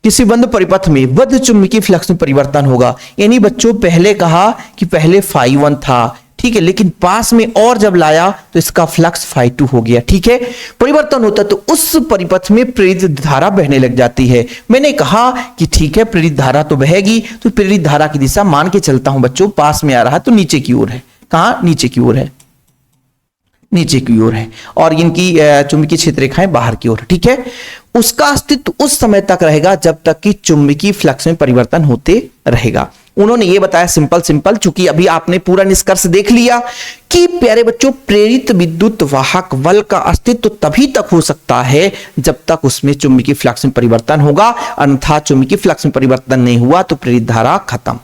किसी बंद परिपथ में बद्ध चुंबकीय फ्लक्स में परिवर्तन होगा। यानी बच्चों पहले कहा कि पहले φ1 था, ठीक है, लेकिन पास में और जब लाया तो इसका फ्लक्स φ2 हो गया, ठीक है। परिवर्तन होता तो उस परिपथ में प्रेरित धारा बहने लग जाती है। मैंने कहा कि ठीक है प्रेरित धारा तो बहेगी, तो प्रेरित धारा की दिशा मान के चलता हूं बच्चों, पास में आ रहा तो नीचे की ओर है। कहां? नीचे की ओर है, नीचे की ओर है, और इनकी चुंबकीय क्षेत्र रेखाएं बाहर की ओर, ठीक है। उसका अस्तित्व उस समय तक रहेगा जब तक कि चुंबकीय फ्लक्स में परिवर्तन होते रहेगा। उन्होंने ये बताया सिंपल, चूंकि अभी आपने पूरा निष्कर्ष देख लिया कि प्यारे बच्चों प्रेरित विद्युत वाहक बल का अस्तित्व तभी तक हो सकता है जब तक उसमें चुंबकीय फ्लक्स में परिवर्तन होगा, अन्यथा चुंबकीय फ्लक्स में परिवर्तन नहीं हुआ तो प्रेरित धारा खत्म।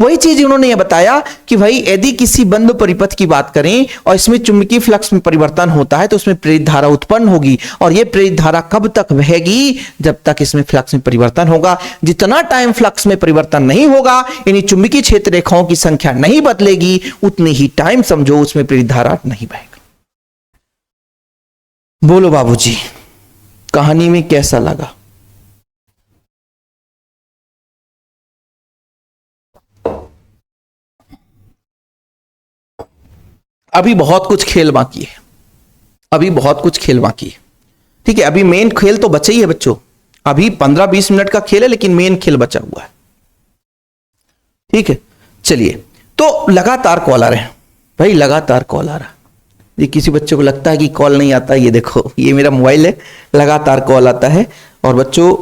वही चीज उन्होंने यह बताया कि भाई यदि किसी बंद परिपथ की बात करें और इसमें चुंबकीय फ्लक्स में परिवर्तन होता है तो उसमें प्रेरित धारा उत्पन्न होगी, और यह प्रेरित धारा कब तक बहेगी? जब तक इसमें फ्लक्स में परिवर्तन होगा। जितना टाइम फ्लक्स में परिवर्तन नहीं होगा, यानी चुंबकीय क्षेत्र रेखाओं की संख्या नहीं बदलेगी, उतनी ही टाइम समझो उसमें प्रेरित धारा नहीं बहेगा। बोलो बाबूजी, कहानी में कैसा लगा? अभी बहुत कुछ खेल बाकी है, अभी बहुत कुछ खेल बाकी है, ठीक है। अभी मेन खेल तो बचा ही है बच्चों, अभी 15-20 मिनट का खेल है, लेकिन मेन खेल बचा हुआ है, ठीक है। चलिए, तो लगातार कॉल आ रहे हैं भाई, लगातार कॉल आ रहा है। ये किसी बच्चे को लगता है कि कॉल नहीं आता, ये देखो ये मेरा मोबाइल है, लगातार कॉल आता है। और बच्चों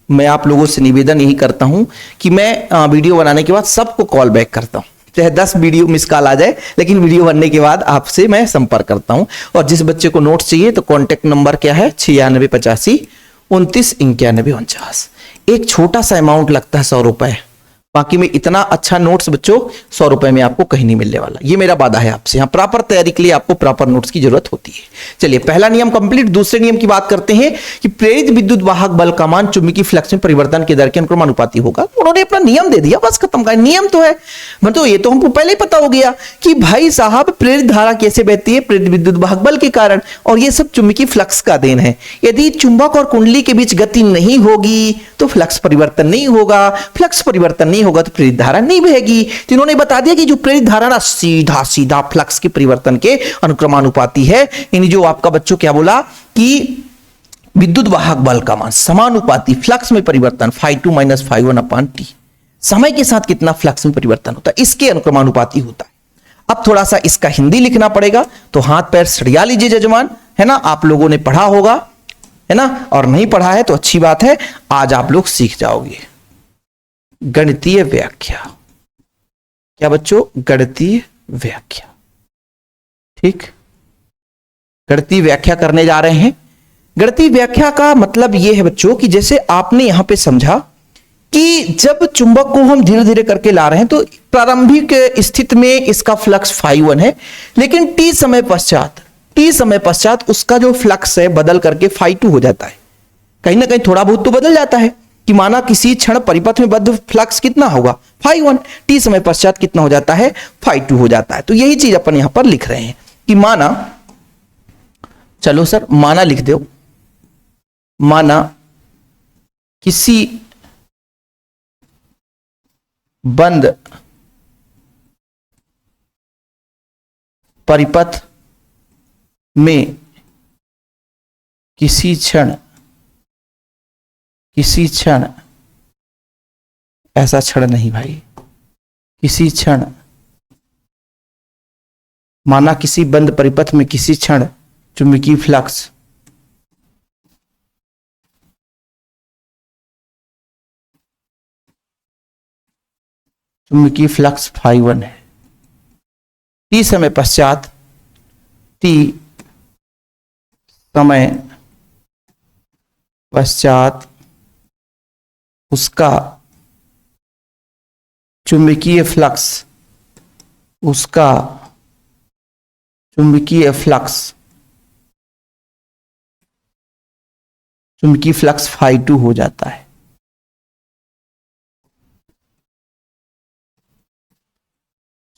मैं आप लोगों से निवेदन यही करता हूं कि मैं वीडियो बनाने के बाद सबको कॉल बैक करता हूं, चाहे 10 वीडियो मिस कॉल आ जाए, लेकिन वीडियो बनने के बाद आपसे मैं संपर्क करता हूं। और जिस बच्चे को नोट्स चाहिए तो कॉन्टेक्ट नंबर क्या है? 9685299149। एक छोटा सा अमाउंट लगता है 100 रुपए, बाकी में इतना अच्छा नोट्स बच्चों 100 रुपए में आपको कहीं नहीं मिलने वाला, ये मेरा वादा है आपसे। यहाँ प्रॉपर तैयारी के लिए आपको प्रॉपर नोट्स की जरूरत होती है। चलिए पहला नियम कंप्लीट। दूसरे नियम की बात करते हैं कि प्रेरित विद्युत वाहक बल का मान चुंबकीय फ्लक्स में परिवर्तन के दर के अनुक्रमानुपाती होगा। उन्होंने अपना नियम दे दिया, बस खत्म का नियम तो है, मतलब ये तो हमको पहले ही पता हो गया कि भाई साहब प्रेरित धारा कैसे बहती है? प्रेरित विद्युत वाहक बल के कारण, और ये सब चुंबकीय फ्लक्स का देन है। यदि चुंबक और कुंडली के बीच गति नहीं होगी तो फ्लक्स परिवर्तन नहीं होगा, फ्लक्स परिवर्तन नहीं होगा तो प्रेरित धारा नहीं बहेगी। तो इन्होंने बता दिया कि जो प्रेरित धारा ना सीधा सीधा फ्लक्स के परिवर्तन के अनुक्रमानुपाती है। यानी जो आपका बच्चों क्या बोला कि विद्युत वाहक बल का मान समानुपाती फ्लक्स में परिवर्तन φ2 - φ1/t, समय के साथ कितना फ्लक्स में परिवर्तन होता है इसके अनुक्रमानुपाती होता है। अब थोड़ा सा इसका हिंदी लिखना पड़ेगा, तो हाथ पैर सड़िया लीजिए जजमान, है ना। आप लोगों ने पढ़ा होगा, है ना, और नहीं पढ़ा है तो अच्छी बात है, आज आप लोग सीख जाओगे। गणितीय व्याख्या, क्या बच्चों? गणितीय व्याख्या, ठीक। गणितीय व्याख्या करने जा रहे हैं। गणितीय व्याख्या का मतलब यह है बच्चों कि जैसे आपने यहां पे समझा कि जब चुंबक को हम धीरे धीरे करके ला रहे हैं तो प्रारंभिक स्थिति में इसका फ्लक्स φ1 है, लेकिन t समय पश्चात उसका जो फ्लक्स है बदल करके φ2 हो जाता है। कहीं ना कहीं थोड़ा बहुत तो बदल जाता है कि माना किसी क्षण परिपथ में बद्ध फ्लक्स कितना होगा? φ1, t समय पश्चात कितना हो जाता है? φ2 हो जाता है। तो यही चीज अपन यहां पर लिख रहे हैं कि माना, चलो सर माना लिख दो, माना किसी बंद परिपथ में किसी क्षण, ऐसा क्षण नहीं भाई, किसी क्षण, माना किसी बंद परिपथ में किसी क्षण चुंबकीय फ्लक्स φ1 है, t समय पश्चात उसका चुंबकीय फ्लक्स φ2 हो जाता है।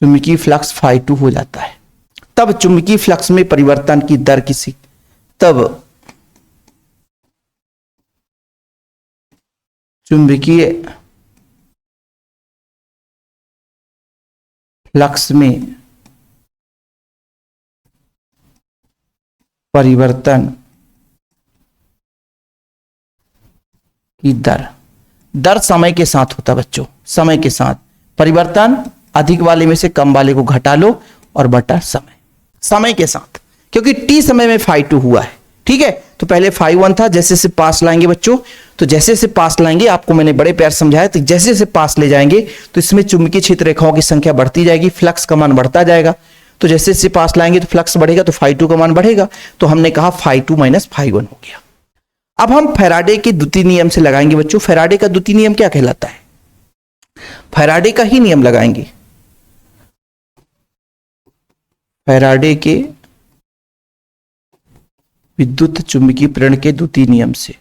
चुंबकीय फ्लक्स φ2 हो जाता है। तब चुंबकीय फ्लक्स में परिवर्तन की दर तब चुंबकीय फ्लक्स में परिवर्तन की दर समय के साथ होता है बच्चों, समय के साथ परिवर्तन, अधिक वाले में से कम वाले को घटा लो और बटा समय के साथ, क्योंकि टी समय में फाई 2 हुआ है। ठीक है, तो पहले फाई 1 था, जैसे से पास लाएंगे बच्चों, तो जैसे से पास लाएंगे, आपको मैंने बड़े प्यार समझाया, तो जैसे से पास ले जाएंगे तो इसमें चुंबकीय क्षेत्र रेखाओं की संख्या बढ़ती जाएगी, फ्लक्स का मान बढ़ता जाएगा। तो जैसे से पास लाएंगे तो फ्लक्स बढ़ेगा, तो फाई 2 का मान बढ़ेगा, तो हमने कहा फाई 2 माइनस फाई 1 हो गया। अब हम फैराडे के द्वितीय नियम से लगाएंगे बच्चों। फैराडे का द्वितीय नियम क्या कहलाता है? फैराडे का ही नियम लगाएंगे, फैराडे के विद्युत चुंबकीय प्रेरण के द्वितीय नियम से।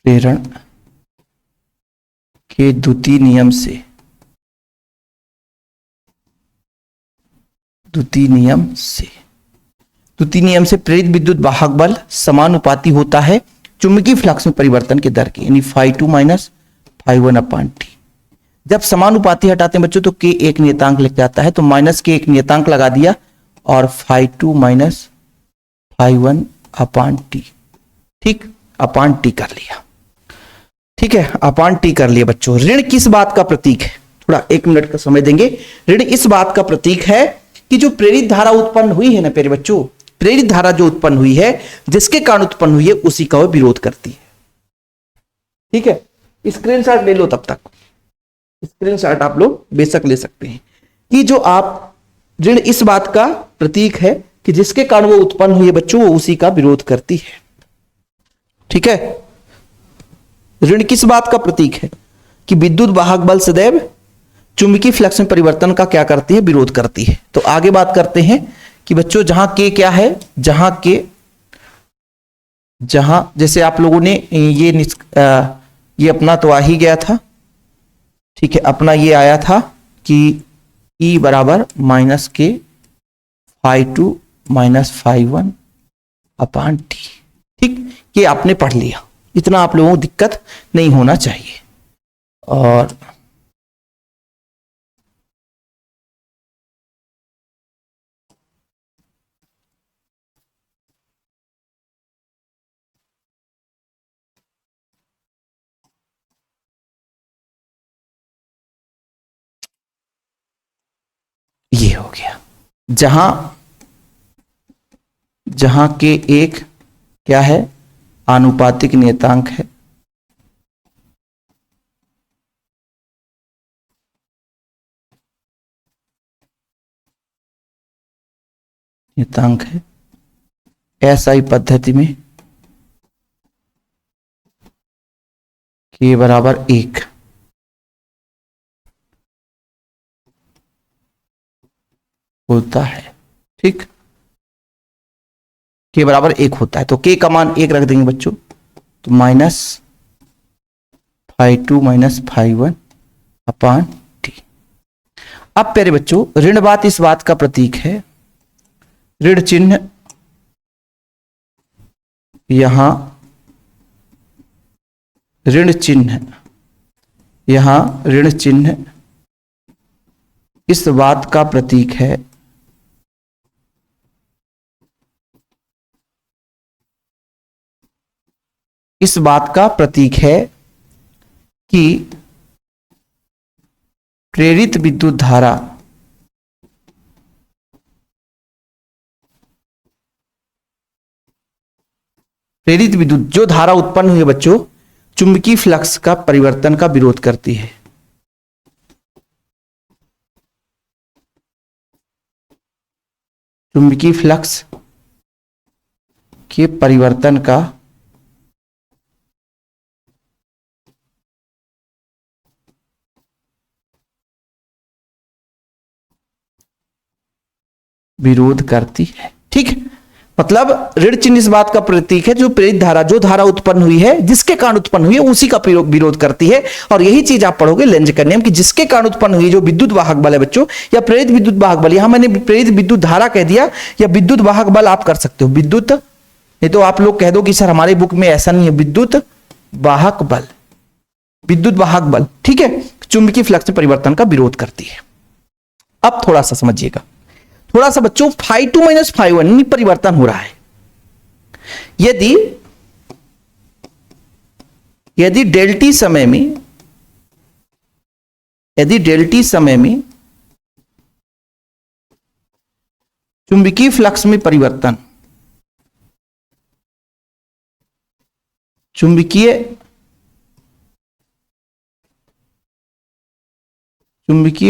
प्रेरण के द्वितीय नियम से, द्वितीय नियम से प्रेरित विद्युत वाहक बल समानुपाती होता है चुंबकीय फ्लक्स में परिवर्तन के दर के, यानी फाई 2 माइनस फाई 1 अपान टी। जब समानुपाती हटाते हैं बच्चों तो के एक नियतांक लग जाता है, तो माइनस के एक नियतांक लगा दिया और फाई 2 माइनस फाई 1 अपान टी। ठीक, अपान टी कर लिया। ठीक है, अपान टी कर लिया बच्चों। ऋण किस बात का प्रतीक है? थोड़ा 1 मिनट का समय देंगे। ऋण इस बात का प्रतीक है कि जो प्रेरित धारा उत्पन्न हुई है ना प्यारे बच्चों, प्रेरित धारा जो उत्पन्न हुई है, जिसके कारण उत्पन्न हुई है, उसी का वह विरोध करती है। ठीक है, स्क्रीनशॉट ले लो, तब तक स्क्रीनशॉट आप लोग बेशक ले सकते हैं कि जो आप ऋण इस बात का प्रतीक है कि जिसके कारण वो उत्पन्न हुई है बच्चों, वो उसी का विरोध करती है। ठीक है, ऋण किस बात का प्रतीक है कि विद्युत वाहक बल सदैव चुंबकीय फ्लक्स में परिवर्तन का क्या करती है? विरोध करती है। तो आगे बात करते हैं कि बच्चों जहां के क्या है, जहां जैसे आप लोगों ने ये अपना तो आ ही गया था। ठीक है, अपना ये आया था कि E बराबर माइनस के फाई 2 माइनस फाई 1 अपान टी। ठीक, ये आपने पढ़ लिया, इतना आप लोगों को दिक्कत नहीं होना चाहिए। और ये हो गया, जहां के एक क्या है? आनुपातिक नियतांक है, नियतांक है एसआई पद्धति में के बराबर 1 होता है। ठीक, के बराबर 1 होता है, तो के का मान 1 रख देंगे बच्चों, तो माइनस फाई 2 माइनस फाई 1 अपान टी। अब प्यारे बच्चों, ऋण बात इस बात का प्रतीक है, ऋण चिन्ह यहां, ऋण चिन्ह यहां, ऋण चिन्ह इस बात का प्रतीक है इस बात का प्रतीक है कि प्रेरित विद्युत धारा प्रेरित विद्युत जो धारा उत्पन्न हुई है बच्चों, चुंबकीय फ्लक्स का परिवर्तन का विरोध करती है। चुंबकीय फ्लक्स के परिवर्तन का विरोध करती है। ठीक, मतलब ऋण चिन्ह इस बात का प्रतीक है जो प्रेरित धारा, जो धारा उत्पन्न हुई है, जिसके कारण उत्पन्न हुई है, उसी का विरोध करती है। और यही चीज आप पढ़ोगे लेंज का नियम कि जिसके कारण उत्पन्न हुई जो विद्युत वाहक बल है बच्चों, या प्रेरित विद्युत वाहक बल, यहां मैंने प्रेरित विद्युत धारा कह दिया, या विद्युत वाहक बल आप कर सकते हो विद्युत, नहीं तो आप लोग कह दो कि सर हमारे बुक में ऐसा नहीं है, विद्युत वाहक बल, विद्युत वाहक बल, ठीक है, चुंबकीय फ्लक्स में परिवर्तन का विरोध करती है। अब थोड़ा सा समझिएगा, थोड़ा सा बच्चों, φ2 - φ1 परिवर्तन हो रहा है। यदि डेल्टी समय में चुंबकीय फ्लक्स में परिवर्तन, चुंबकीय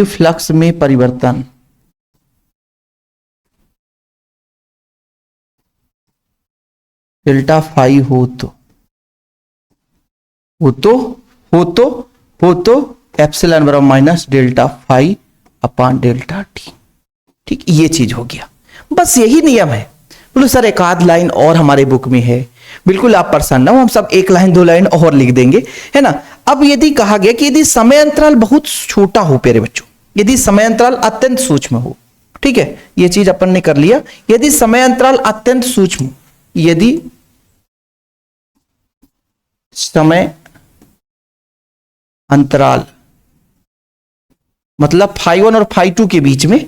फ्लक्स में परिवर्तन डेल्टा फाई हो तो एप्सिलॉन बराबर minus delta phi upon delta t. ठीक, ये चीज हो गया, बस यही नियम है। बोलो सर एक आध लाइन और हमारे बुक में है, बिल्कुल आप परेशान ना हो, हम सब एक लाइन दो लाइन और लिख देंगे, है ना। अब यदि कहा गया कि यदि समय अंतराल बहुत छोटा हो प्यारे बच्चों, यदि समय अंतराल अत्यंत सूक्ष्म हो, ठीक है, ये चीज अपन ने कर लिया, यदि समय अंतराल अत्यंत सूक्ष्म, यदि समय अंतराल मतलब φ1 और φ2 के बीच में,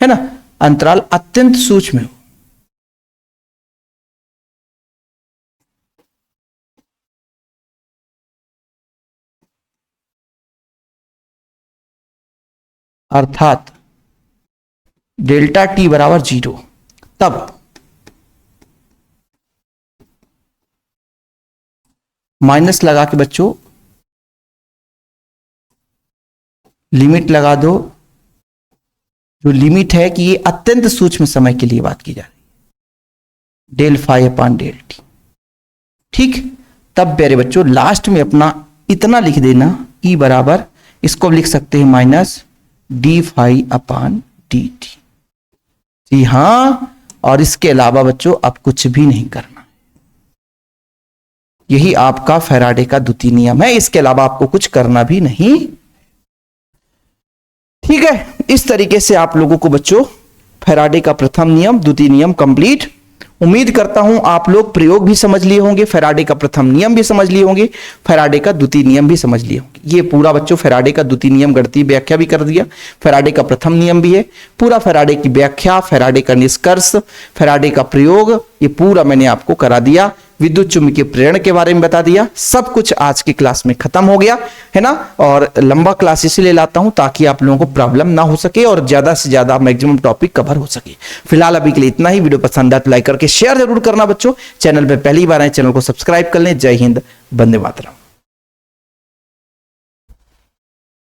है ना, अंतराल अत्यंत सूक्ष्म हो, अर्थात डेल्टा टी बराबर 0, तब माइनस लगा के बच्चों लिमिट लगा दो, जो लिमिट है कि ये अत्यंत सूक्ष्म समय के लिए बात की जा रही है, del phi upon del t. ठीक, तब प्यारे बच्चों लास्ट में अपना इतना लिख देना, ई बराबर, इसको लिख सकते हैं minus D phi upon D T. जी हां, और इसके अलावा बच्चों अब कुछ भी नहीं करना, यही आपका फैराडे का द्वितीय नियम है, इसके अलावा आपको कुछ करना भी नहीं। ठीक है, इस तरीके से आप लोगों को बच्चों फैराडे का प्रथम नियम, द्वितीय नियम कंप्लीट। उम्मीद करता हूं आप लोग प्रयोग भी समझ लिए होंगे, फैराडे का प्रथम नियम भी समझ लिए होंगे, फैराडे का द्वितीय नियम भी समझ लिए होंगे। ये पूरा बच्चों फैराडे का द्वितीय नियम गणितीय व्याख्या भी कर दिया, फैराडे का प्रथम नियम भी है, पूरा फैराडे की व्याख्या, फैराडे का निष्कर्ष, फैराडे का प्रयोग, ये पूरा मैंने आपको करा दिया। विद्युत चुंबकीय प्रेरण के बारे में बता दिया, सब कुछ आज की क्लास में खत्म हो गया, है ना। और लंबा क्लास इसलिए लाता हूं ताकि आप लोगों को प्रॉब्लम ना हो सके और ज्यादा से ज्यादा मैक्सिमम टॉपिक कवर हो सके। फिलहाल अभी के लिए इतना ही, वीडियो पसंद आए तो लाइक करके शेयर जरूर करना बच्चों, चैनल पे पहली बार आए चैनल को सब्सक्राइब कर लें। जय हिंद, वंदे मातरम।